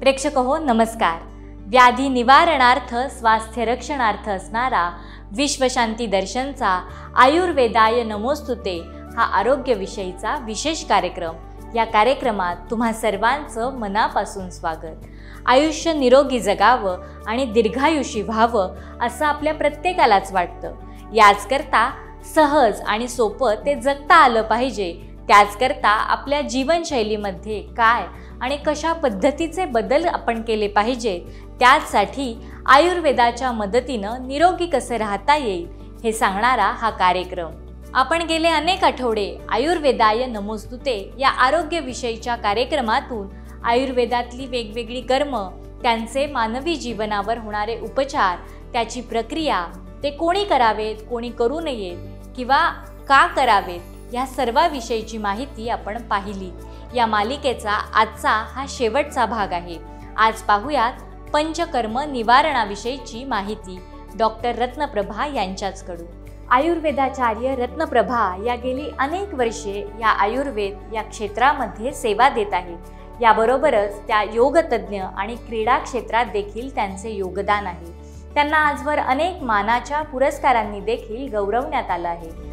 प्रेक्षक हो नमस्कार। व्याधी निवारणार्थ स्वास्थ्य रक्षणार्थ असणारा विश्वशांती दर्शनचा आयुर्वेदाय नमोस्तुते हा आरोग्यविषयीचा विशेष कार्यक्रम। या कार्यक्रमात तुम्हा सर्वांचं मनापासून स्वागत। आयुष्य निरोगी जगावं आणि दीर्घायुषी व्हावं असं आपल्या प्रत्येकालाच वाटतं। याचकरता सहज आणि सोपं ते जगता आलं पाहिजे। त्याचकरता आपल्या जीवनशैलीमध्ये काय आणि कशा पद्धतीचे बदल आपण केले पाहिजे, त्यासाठी आयुर्वेदाच्या मदतीनं निरोगी कसे राहता येईल हे सांगणारा हा कार्यक्रम। आपण गेले अनेक आठवडे आयुर्वेदाय नमोस्तुते या आरोग्यविषयीच्या कार्यक्रमातून आयुर्वेदातली वेगवेगळी कर्म, त्यांचे मानवी जीवनावर होणारे उपचार, त्याची प्रक्रिया, ते कोणी करावेत कोणी करू नयेत किंवा का करावेत या सर्वाविषयीची माहिती आपण पाहिली। या मालिकेचा आजचा हा शेवटचा भाग आहे। आज पाहूयात पंचकर्म निवारणाविषयीची माहिती डॉक्टर रत्नप्रभा यांच्याचकडून। आयुर्वेदाचार्य रत्नप्रभा या गेली अनेक वर्षे या आयुर्वेद या क्षेत्रामध्ये सेवा देत आहेत। याबरोबरच त्या योगतज्ञ आणि क्रीडा क्षेत्रात देखील त्यांचे योगदान आहे। त्यांना आजवर अनेक मानाच्या पुरस्कारांनी देखील गौरवण्यात आलं आहे।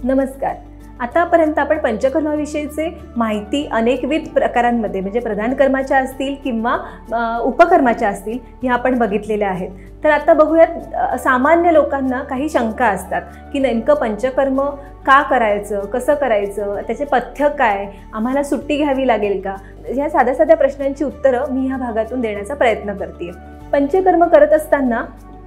नमस्कार। आतापर्यंत आपण पंचकर्माविषयीचे माहिती अनेकविध प्रकारांमध्ये म्हणजे प्रधान कर्माच्या असतील किंवा उपकर्माच्या असतील ह्या आपण बघितलेल्या आहेत। तर आता बघूयात सामान्य लोकांना काही शंका असतात की नेमकं पंचकर्म का करायचं, कसं करायचं, त्याचे पथ्य काय, आम्हाला सुट्टी घ्यावी लागेल का, ह्या साध्या साध्या प्रश्नांची उत्तरं मी ह्या भागातून देण्याचा प्रयत्न करते। पंचकर्म करत असताना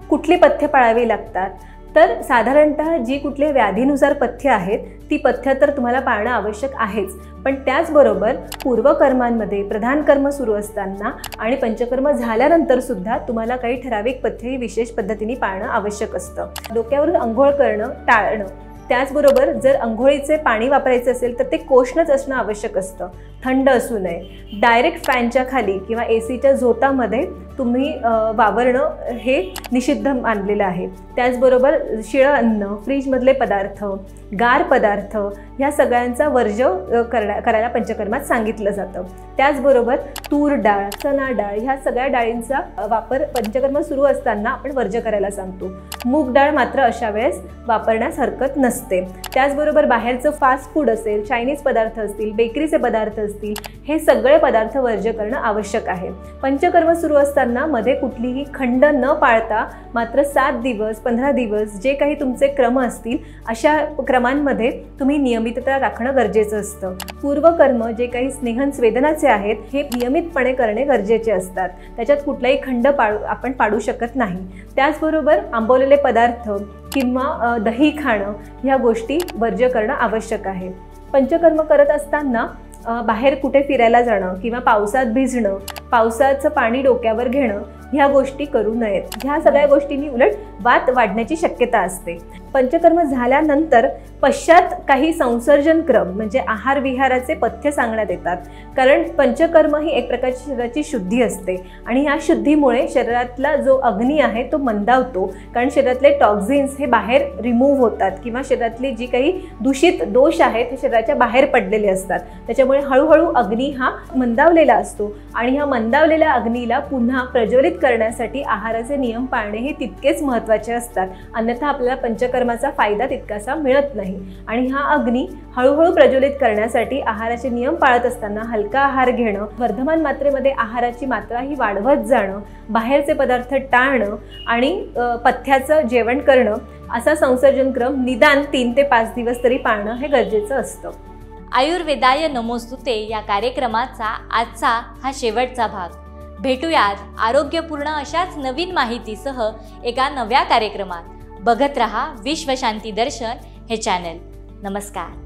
कुठली पथ्य पाळावी लागतात, तर साधारणतः जी कुठले व्याधीनुसार पथ्य आहेत ती पथ्य तर तुम्हाला पाळणं आवश्यक आहेच, पण त्याचबरोबर पूर्वकर्मांमध्ये प्रधान कर्म सुरू असताना आणि पंचकर्म झाल्यानंतर सुद्धा तुम्हाला काही ठराविक पथ्यही विशेष पद्धतीने पाळणं आवश्यक असतं। डोक्यावरून अंघोळ करणं टाळणं, त्याचबरोबर जर अंघोळीचे पाणी वापरायचे असेल तर ते कोशणच असणं आवश्यक असतं, थंड असू नये। डायरेक्ट फॅनच्या खाली किंवा एसीच्या झोतामध्ये तुम्ही वावरणं हे निषिद्ध मानलेलं आहे। त्याचबरोबर शिळं अन्न, फ्रीजमधले पदार्थ, गार पदार्थ ह्या सगळ्यांचा वर्ज्य करायला पंचकर्मात सांगितलं जातं। त्याचबरोबर तूर डाळ, चणा डाळ ह्या सगळ्या डाळींचा वापर पंचकर्म सुरू असताना आपण वर्ज्य करायला सांगतो। मूग डाळ मात्र अशा वेळेस वापरण्यास हरकत नसते। त्याचबरोबर बाहेरचं फास्ट फूड असेल, चायनीज पदार्थ असतील, बेकरीचे पदार्थ असतील, हे सगळे पदार्थ वर्ज्य करणं आवश्यक आहे। पंचकर्म सुरू असताना मध्ये कुठलीही खंड न पाळता मात्र 7 दिवस 15 दिवस जे काही तुमचे क्रम असतील अशा क्रमांमध्ये तुम्ही नियमितता राखणं गरजेचं असतं। पूर्वकर्म जे काही स्नेहन-स्वेदनाचे आहेत हे नियमितपणे करणे गरजेचे असतात, त्याच्यात कुठलाही खंड आपण पाडू शकत नाही। त्याचबरोबर आंबवलेले पदार्थ किंवा दही खाणं ह्या गोष्टी वर्ज्य करणं आवश्यक आहे। पंचकर्म करत असताना बाहेर कुठे फिरायला जाणं किंवा पावसात भिजणं, पावसाचं पाणी डोक्यावर घेणं ह्या गोष्टी करू नयेत। ह्या सगळ्या गोष्टींनी उलट वात वाढण्याची शक्यता असते। पंचकर्म झाल्यानंतर पश्चात काही संसर्जन क्रम म्हणजे आहार विहाराचे पथ्य सांगण्यात येतात, कारण पंचकर्म ही एक प्रकारची शरीराची शुद्धी असते आणि ह्या शुद्धीमुळे शरीरातला जो अग्नी आहे तो मंदावतो, कारण शरीरातले टॉक्झिन्स हे बाहेर रिमूव्ह होतात किंवा शरीरातली जी काही दूषित दोष आहेत हे शरीराच्या बाहेर पडलेले असतात। त्याच्यामुळे हळूहळू अग्नी हा मंदावलेला असतो आणि ह्या मंदावलेल्या अग्नीला पुन्हा प्रज्वलित करण्यासाठी आहाराचे नियम पाळणे हे तितकेच महत्त्वाचे असतात, अन्यथा आपल्याला पंचकर्माचा फायदा तितकासा मिळत नाही। आणि हा अग्नी हळूहळू प्रज्वलित करण्यासाठी आहाराचे नियम पाळत असताना हलका आहार घेणं, वर्धमान मात्रेमध्ये आहाराची मात्रा ही वाढवत जाणं, बाहेरचे पदार्थ टाळणं आणि पथ्याचं जेवण करणं असा संसर्जन क्रम निदान 3 ते 5 दिवस तरी पाळणं हे गरजेचं असतं। आयुर्वेदाय नमोस्तुते या कार्यक्रमाचा आजचा हा शेवटचा भाग। भेटूयात आरोग्यपूर्ण अशाच नवीन माहितीसह एका नव्या कार्यक्रमात। बघत रहा विश्वशांती दर्शन हे चॅनल। नमस्कार।